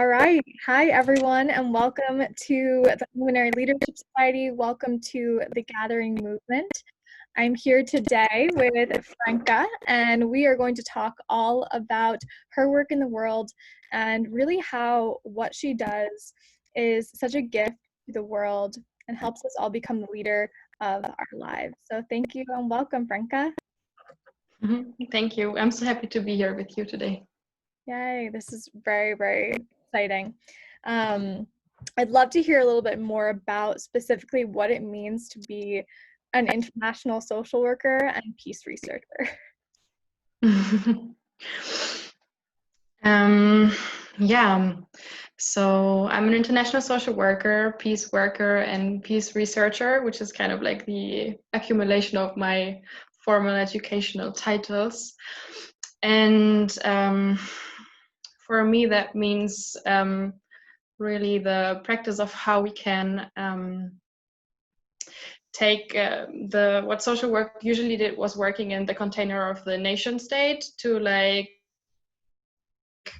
All right. Hi, everyone, and welcome to the Luminary Leadership Society. Welcome to the Gathering Movement. I'm here today with Franka, and we are going to talk all about her work in the world and really how what she does is such a gift to the world and helps us all become the leader of our lives. So thank you and welcome, Franka. Thank you. I'm so happy to be here with you today. Yay, this is very, very exciting. I'd love to hear a little bit more about specifically what it means to be an international social worker and peace researcher. Yeah, so I'm an international social worker, peace worker, and peace researcher, which is kind of like the accumulation of my formal educational titles. And for me, that means really the practice of how we can take what social work usually did was working in the container of the nation state to like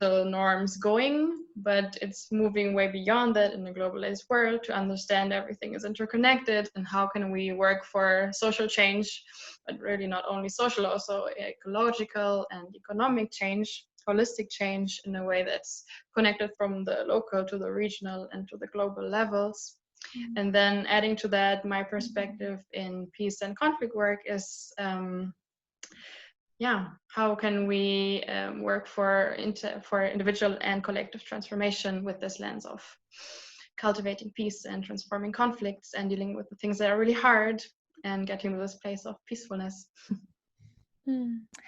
the norms going, but it's moving way beyond that in a globalized world to understand everything is interconnected and how can we work for social change, but really not only social, also ecological and economic change, holistic change in a way that's connected from the local to the regional and to the global levels. And then adding to that, my perspective in peace and conflict work is how can we work for individual and collective transformation with this lens of cultivating peace and transforming conflicts and dealing with the things that are really hard and getting to this place of peacefulness.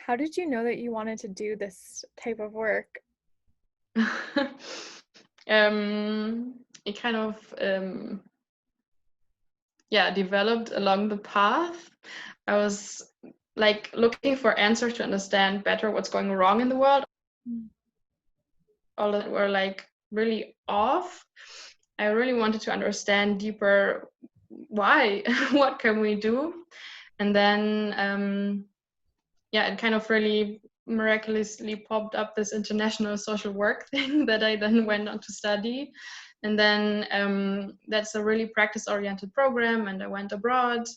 How did you know that you wanted to do this type of work? It kind of developed along the path. I was like looking for answers to understand better what's going wrong in the world. All that were like really off. I really wanted to understand deeper why, what can we do? And then it kind of really miraculously popped up this international social work thing that I then went on to study. And then that's a really practice-oriented program, and I went abroad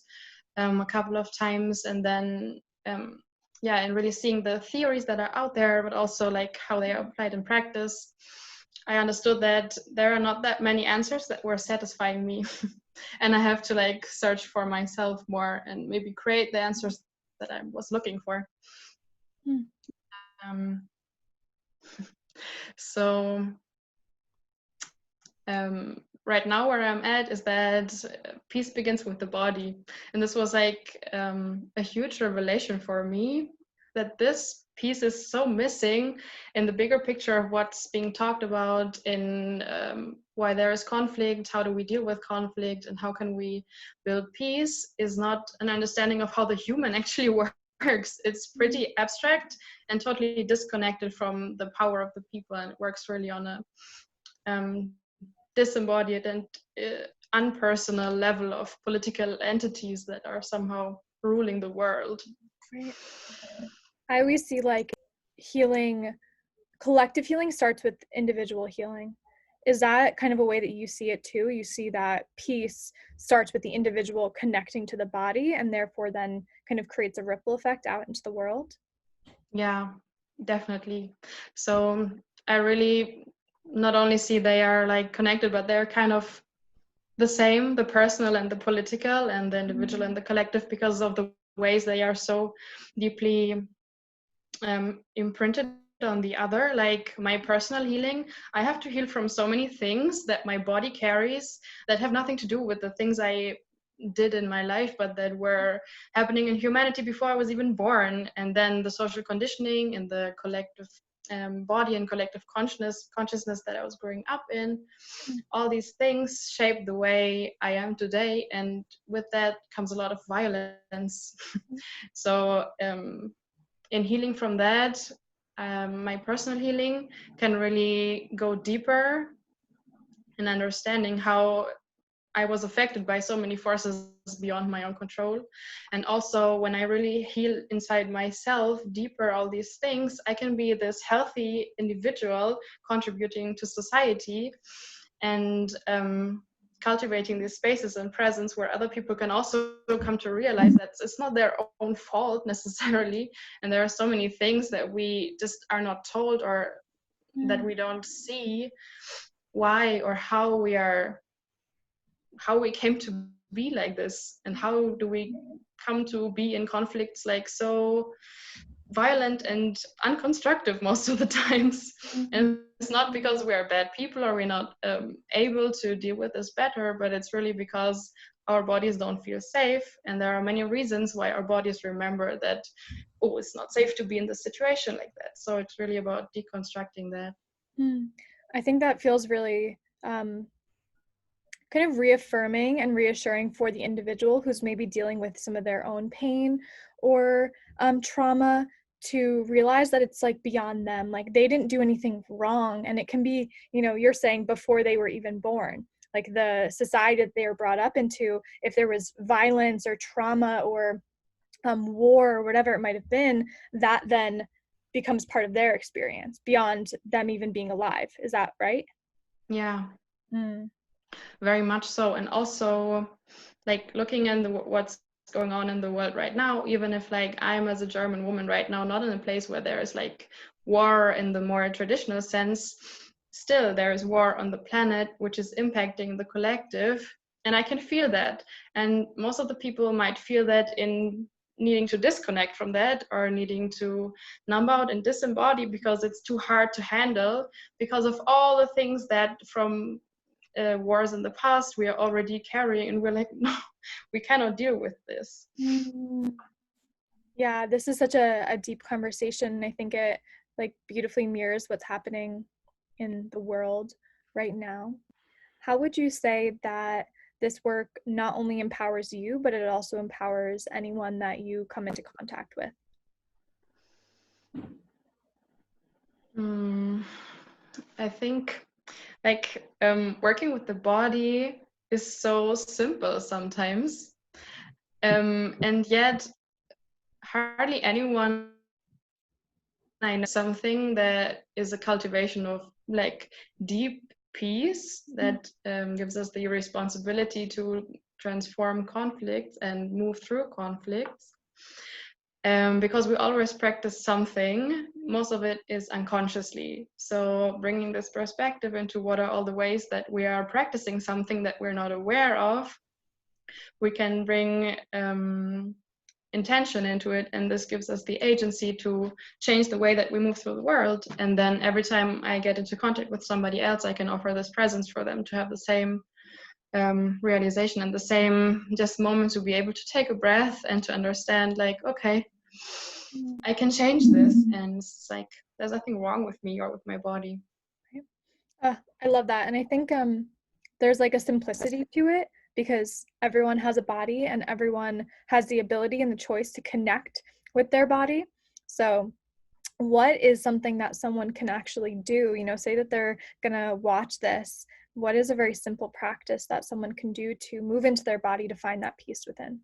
a couple of times, and then and really seeing the theories that are out there, but also like how they are applied in practice, I understood that there are not that many answers that were satisfying me. And I have to like search for myself more and maybe create the answers that I was looking for. So right now where I'm at is that peace begins with the body. And this was like a huge revelation for me, that this piece is so missing in the bigger picture of what's being talked about in why there is conflict, how do we deal with conflict, and how can we build peace, is not an understanding of how the human actually works. It's pretty abstract and totally disconnected from the power of the people, and it works really on a disembodied and unpersonal level of political entities that are somehow ruling the world. Right. I always see like collective healing starts with individual healing. Is that kind of a way that you see it too? You see that peace starts with the individual connecting to the body and therefore then kind of creates a ripple effect out into the world? Yeah, definitely. So I really not only see they are like connected, but they're kind of the same, the personal and the political and the individual and the collective, because of the ways they are so deeply imprinted on the other. Like my personal healing, I have to heal from so many things that my body carries that have nothing to do with the things I did in my life, but that were happening in humanity before I was even born. And then the social conditioning and the collective body and collective consciousness that I was growing up in, all these things shape the way I am today, and with that comes a lot of violence. So in healing from that, my personal healing can really go deeper in understanding how I was affected by so many forces beyond my own control. And also when I really heal inside myself deeper all these things, I can be this healthy individual contributing to society, and cultivating these spaces and presence where other people can also come to realize that it's not their own fault necessarily. And there are so many things that we just are not told, or that we don't see why or how we came to be like this, and how do we come to be in conflicts like so violent and unconstructive most of the times. And it's not because we are bad people or we're not able to deal with this better, but it's really because our bodies don't feel safe. And there are many reasons why our bodies remember that, oh, it's not safe to be in this situation like that. So it's really about deconstructing that. I think that feels really kind of reaffirming and reassuring for the individual who's maybe dealing with some of their own pain or trauma, to realize that it's like beyond them. Like they didn't do anything wrong, and it can be, you know, you're saying before they were even born, like the society that they were brought up into, if there was violence or trauma or war or whatever it might have been, that then becomes part of their experience beyond them even being alive. Is that right? Yeah. Very much so. And also, like, looking at what's going on in the world right now, even if like I'm as a German woman right now not in a place where there is like war in the more traditional sense, still there is war on the planet which is impacting the collective, and I can feel that. And most of the people might feel that in needing to disconnect from that, or needing to numb out and disembody because it's too hard to handle, because of all the things that from wars in the past we are already carrying, and we're like, no, we cannot deal with this. Yeah, this is such a deep conversation. I think it like beautifully mirrors what's happening in the world right now. How would you say that this work not only empowers you, but it also empowers anyone that you come into contact with? I think like working with the body is so simple sometimes, and yet hardly anyone I know something that is a cultivation of like deep peace that gives us the responsibility to transform conflicts and move through conflicts. Because we always practice something, most of it is unconsciously. So bringing this perspective into what are all the ways that we are practicing something that we're not aware of, we can bring intention into it, and this gives us the agency to change the way that we move through the world. And then every time I get into contact with somebody else, I can offer this presence for them to have the same realization and the same just moment to be able to take a breath and to understand like, okay, I can change this, and it's like there's nothing wrong with me or with my body. I love that. And I think there's like a simplicity to it, because everyone has a body and everyone has the ability and the choice to connect with their body. So what is something that someone can actually do? You know, say that they're gonna watch this. What is a very simple practice that someone can do to move into their body to find that peace within?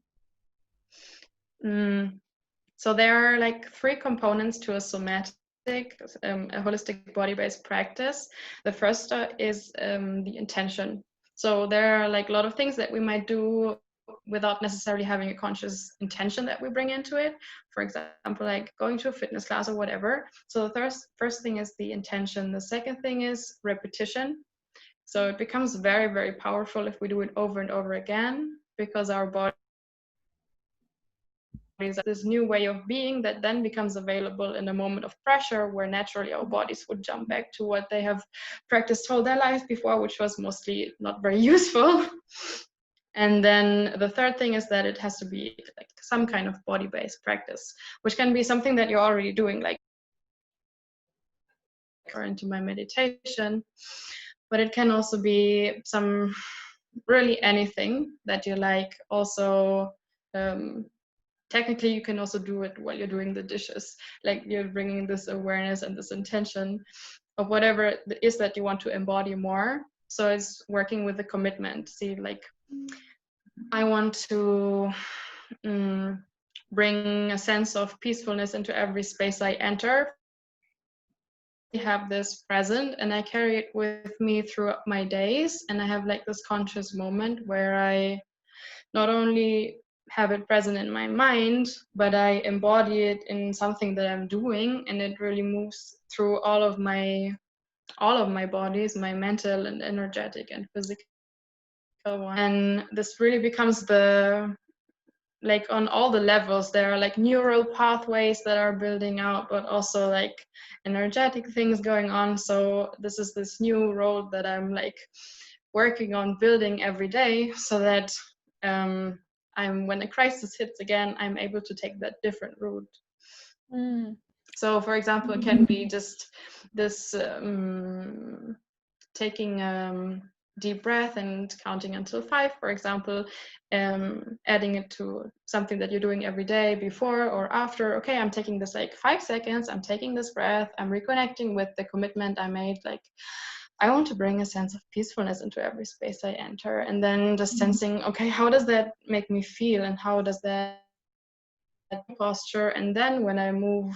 So there are like 3 components to a somatic, a holistic body-based practice. The first is the intention. So there are like a lot of things that we might do without necessarily having a conscious intention that we bring into it. For example, like going to a fitness class or whatever. So the first thing is the intention. The second thing is repetition. So it becomes very, very powerful if we do it over and over again, because our body is this new way of being that then becomes available in a moment of pressure, where naturally our bodies would jump back to what they have practiced all their life before, which was mostly not very useful. And then the third thing is that it has to be like some kind of body-based practice, which can be something that you're already doing, like or into my meditation, but it can also be some really anything that you like. Also, technically you can also do it while you're doing the dishes, like you're bringing this awareness and this intention of whatever it is that you want to embody more. So it's working with the commitment. See, like I want to bring a sense of peacefulness into every space I enter. I have this present and I carry it with me throughout my days, and I have like this conscious moment where I not only have it present in my mind, but I embody it in something that I'm doing, and it really moves through all of my bodies, my mental and energetic and physical one. And this really becomes the, like, on all the levels, there are like neural pathways that are building out, but also like energetic things going on. So this is this new road that I'm like working on building every day, so that when a crisis hits again, I'm able to take that different route. So for example, it can be just this taking deep breath and counting until 5, for example, adding it to something that you're doing every day, before or after. Okay, I'm taking this like 5 seconds, I'm taking this breath, I'm reconnecting with the commitment I made, like I want to bring a sense of peacefulness into every space I enter, and then just sensing, okay, how does that make me feel, and how does that posture, and then when I move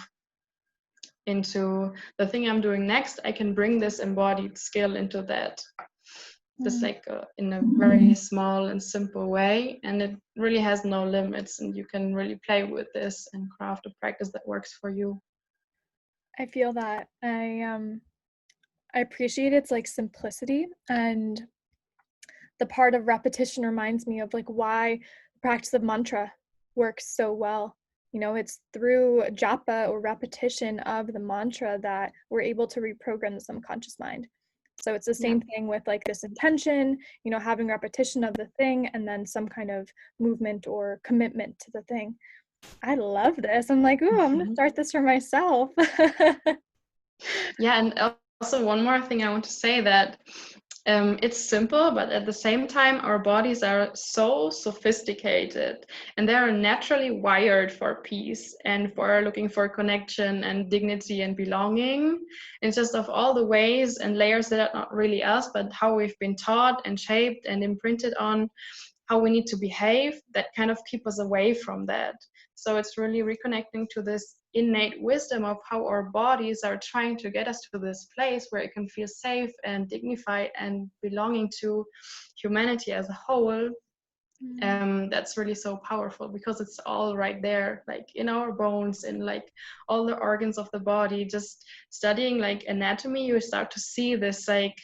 into the thing I'm doing next, I can bring this embodied skill into that, just like in a very small and simple way, and it really has no limits, and you can really play with this and craft a practice that works for you. I feel that. I appreciate its like simplicity, and the part of repetition reminds me of like why the practice of mantra works so well. You know, it's through japa or repetition of the mantra that we're able to reprogram the subconscious mind. So it's the same thing with like this intention, you know, having repetition of the thing and then some kind of movement or commitment to the thing. I love this. I'm like, ooh, I'm gonna start this for myself. Yeah, and also one more thing I want to say, that it's simple, but at the same time, our bodies are so sophisticated, and they are naturally wired for peace and for looking for connection and dignity and belonging. It's just of all the ways and layers that are not really us, but how we've been taught and shaped and imprinted on how we need to behave, that kind of keep us away from that. So it's really reconnecting to this innate wisdom of how our bodies are trying to get us to this place where it can feel safe and dignified and belonging to humanity as a whole. That's really so powerful, because it's all right there, like in our bones, in like all the organs of the body. Just studying like anatomy, you start to see this like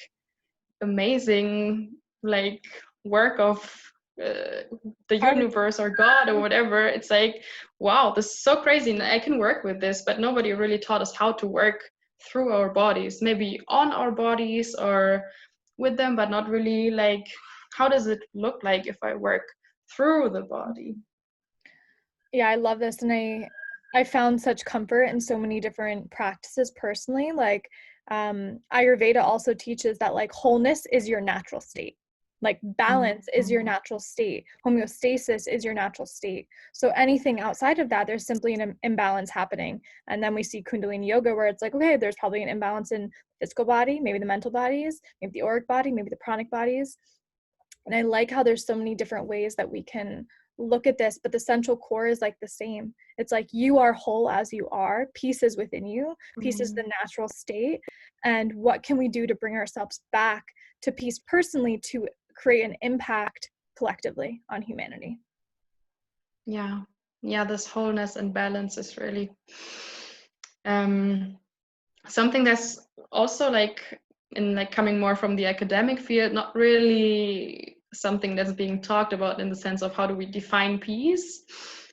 amazing like work of the universe or God or whatever. It's like, wow, this is so crazy, and I can work with this, but nobody really taught us how to work through our bodies, maybe on our bodies or with them, but not really like, how does it look like if I work through the body? Yeah, I love this, and I found such comfort in so many different practices personally. Like Ayurveda also teaches that like wholeness is your natural state. Like balance is your natural state. Homeostasis is your natural state. So anything outside of that, there's simply an imbalance happening. And then we see Kundalini yoga where it's like, okay, there's probably an imbalance in the physical body, maybe the mental bodies, maybe the auric body, maybe the pranic bodies. And I like how there's so many different ways that we can look at this, but the central core is like the same. It's like you are whole as you are. Peace is within you. Peace is the natural state. And what can we do to bring ourselves back to peace personally to create an impact collectively on humanity? Yeah, this wholeness and balance is really something that's also like, in like coming more from the academic field, not really something that's being talked about in the sense of how do we define peace.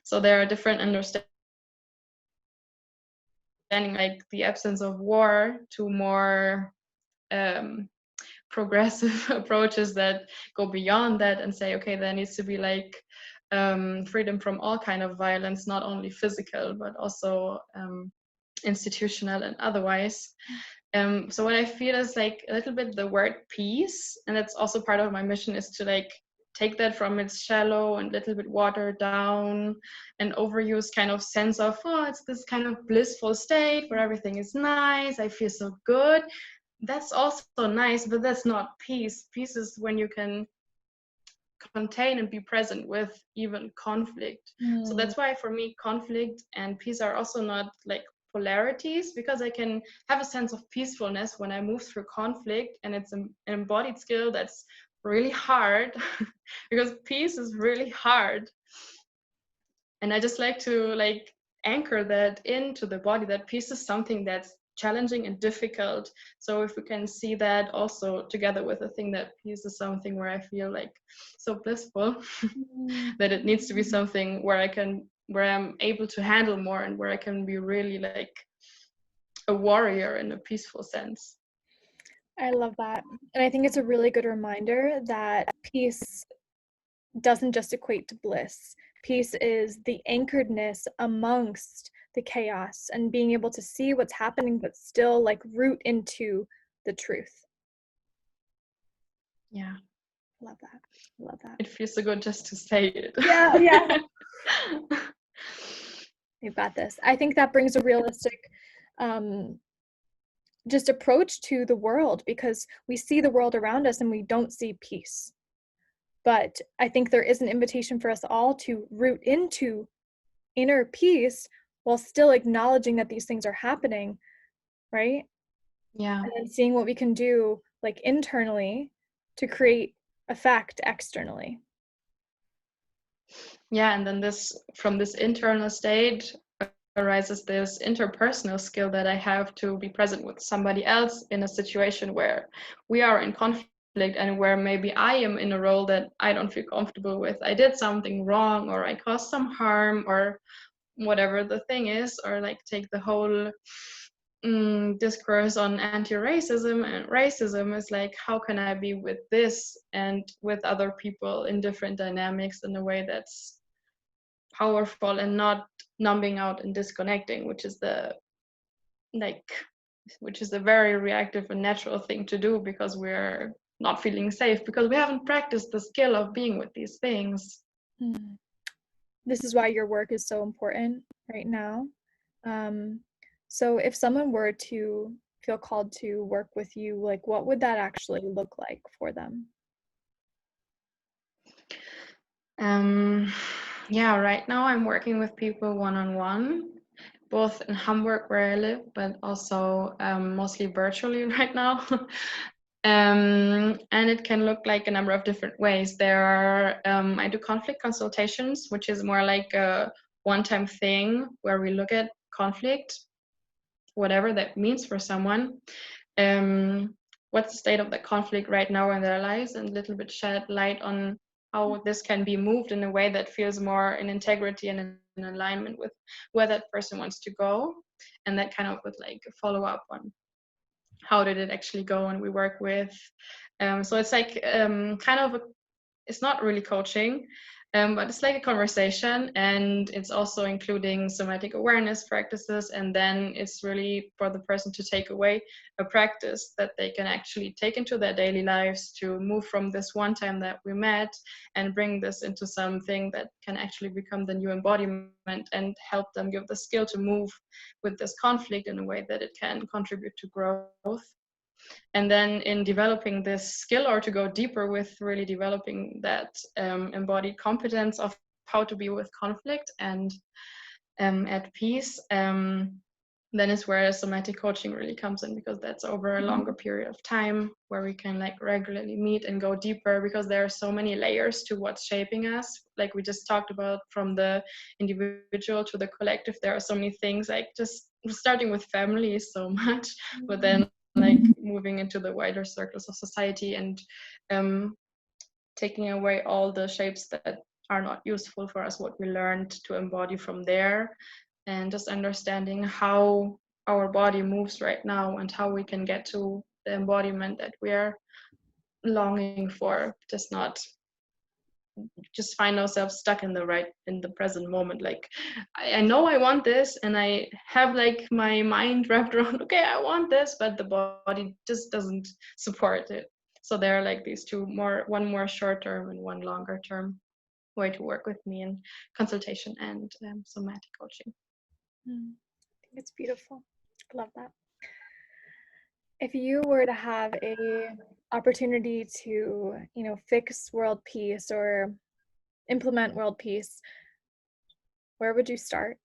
So there are different understandings, like the absence of war, to more progressive approaches that go beyond that and say, okay, there needs to be like freedom from all kind of violence, not only physical but also institutional and otherwise. So what I feel is like a little bit the word peace, and that's also part of my mission, is to like take that from its shallow and little bit watered down and overused kind of sense of, oh, it's this kind of blissful state where everything is nice, I feel so good. That's also nice, but that's not peace. Peace is when you can contain and be present with even conflict. So that's why for me conflict and peace are also not like polarities, because I can have a sense of peacefulness when I move through conflict, and it's an embodied skill that's really hard because peace is really hard. And I just like to like anchor that into the body, that peace is something that's challenging and difficult. So if we can see that also together with the thing that peace is something where I feel like so blissful that it needs to be something where I'm able to handle more, and where I can be really like a warrior in a peaceful sense. I love that. And I think it's a really good reminder that peace doesn't just equate to bliss. Peace is the anchoredness amongst the chaos and being able to see what's happening, but still like root into the truth. Yeah. Love that. Love that. It feels so good just to say it. Yeah. You've got this. I think that brings a realistic just approach to the world, because we see the world around us and we don't see peace. But I think there is an invitation for us all to root into inner peace while still acknowledging that these things are happening, right? Yeah. And then seeing what we can do like internally to create effect externally. Yeah, and then from this internal state arises this interpersonal skill that I have to be present with somebody else in a situation where we are in conflict, and where maybe I am in a role that I don't feel comfortable with. I did something wrong, or I caused some harm, or whatever the thing is, or like take the whole discourse on anti-racism and racism is like, how can I be with this and with other people in different dynamics in a way that's powerful and not numbing out and disconnecting, which is a very reactive and natural thing to do, because we're not feeling safe, because we haven't practiced the skill of being with these things. This is why your work is so important right now. So if someone were to feel called to work with you, like what would that actually look like for them? Yeah, right now I'm working with people one-on-one, both in Hamburg where I live, but also mostly virtually right now. And it can look like a number of different ways. I do conflict consultations, which is more like a one-time thing where we look at conflict, whatever that means for someone. What's the state of the conflict right now in their lives, and a little bit shed light on how this can be moved in a way that feels more in integrity and in alignment with where that person wants to go. And that kind of would like follow up on how did it actually go, and we work with so it's like it's not really coaching, but it's like a conversation, and it's also including somatic awareness practices, and then it's really for the person to take away a practice that they can actually take into their daily lives to move from this one time that we met and bring this into something that can actually become the new embodiment, and help them give the skill to move with this conflict in a way that it can contribute to growth. And then in developing this skill, or to go deeper with really developing that embodied competence of how to be with conflict and at peace, then is where somatic coaching really comes in, because that's over a longer period of time where we can like regularly meet and go deeper, because there are so many layers to what's shaping us. Like we just talked about, from the individual to the collective, there are so many things, like just starting with family so much, but then like moving into the wider circles of society, and taking away all the shapes that are not useful for us, what we learned to embody from there, and just understanding how our body moves right now, and how we can get to the embodiment that we're longing for, just find ourselves stuck in the present moment. Like I know I want this, and I have like my mind wrapped around, okay, I want this, but the body just doesn't support it. So there are like these one more short term and one longer term way to work with me in consultation and somatic coaching. I think it's beautiful. I love that. If you were to have a opportunity to, fix world peace or implement world peace, where would you start?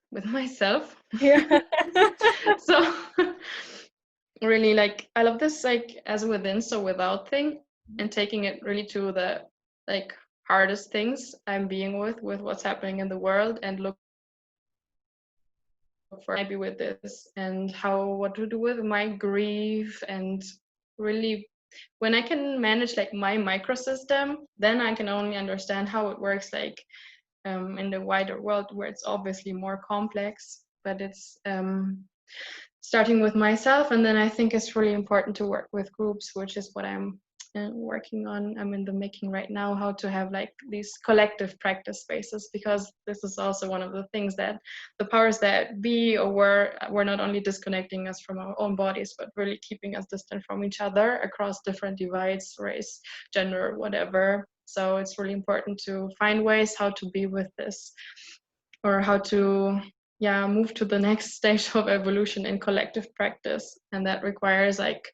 With myself. Yeah. So really, like, I love this, like, as a within so without thing, and taking it really to the, like, hardest things I'm being with what's happening in the world, and look for maybe with this, and what to do with my grief. And really, when I can manage, like, my microsystem, then I can only understand how it works, like, in the wider world, where it's obviously more complex. But it's starting with myself, and then I think it's really important to work with groups, which is what I'm working on. I'm in the making right now, how to have, like, these collective practice spaces, because this is also one of the things that the powers that be or were not only disconnecting us from our own bodies, but really keeping us distant from each other across different divides, race, gender, whatever. So it's really important to find ways how to be with this, or how to move to the next stage of evolution in collective practice. And that requires, like,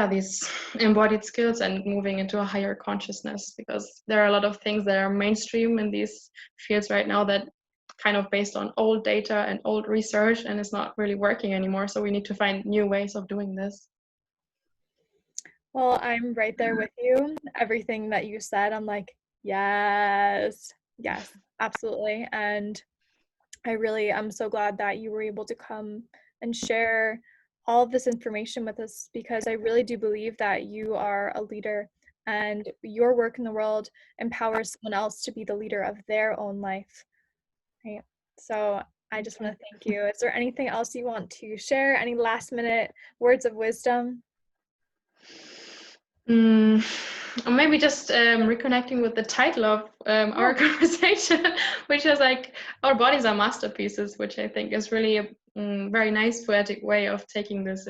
these embodied skills and moving into a higher consciousness, because there are a lot of things that are mainstream in these fields right now that kind of based on old data and old research, and it's not really working anymore. So we need to find new ways of doing this. Well, I'm right there with you. Everything that you said, I'm like, yes, absolutely. And I'm so glad that you were able to come and share all of this information with us, because I really do believe that you are a leader, and your work in the world empowers someone else to be the leader of their own life. Right. So I just want to thank you. Is there anything else you want to share? Any last minute words of wisdom? Or maybe just reconnecting with the title of our conversation, which is, like, our bodies are masterpieces, which I think is really a very nice poetic way of taking this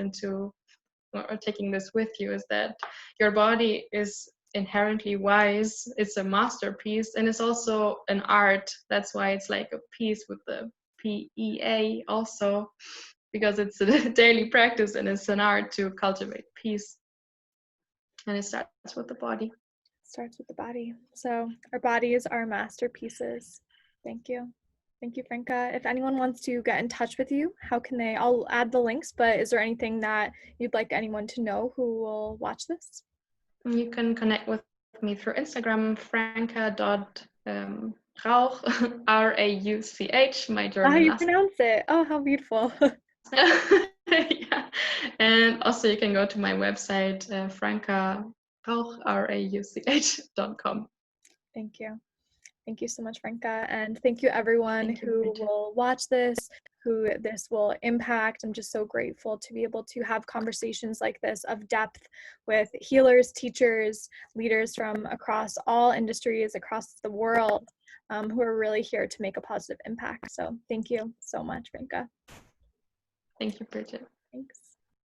with you, is that your body is inherently wise. It's a masterpiece, and it's also an art. That's why it's like a piece with the PEA also, because it's a daily practice, and it's an art to cultivate peace. And it starts with the body. Starts with the body. So our bodies are masterpieces. Thank you. Thank you, Franka. If anyone wants to get in touch with you, how can they? I'll add the links, but is there anything that you'd like anyone to know who will watch this? You can connect with me through Instagram, franka.rauch, Rauch, my German How you last. pronounce it? Oh, how beautiful. Yeah. And also you can go to my website, franka.rauch.com. Thank you. Thank you so much, Franka. And thank you, everyone who will watch this, who this will impact. I'm just so grateful to be able to have conversations like this of depth with healers, teachers, leaders from across all industries, across the world, who are really here to make a positive impact. So thank you so much, Franka. Thank you, Bridget. Thanks.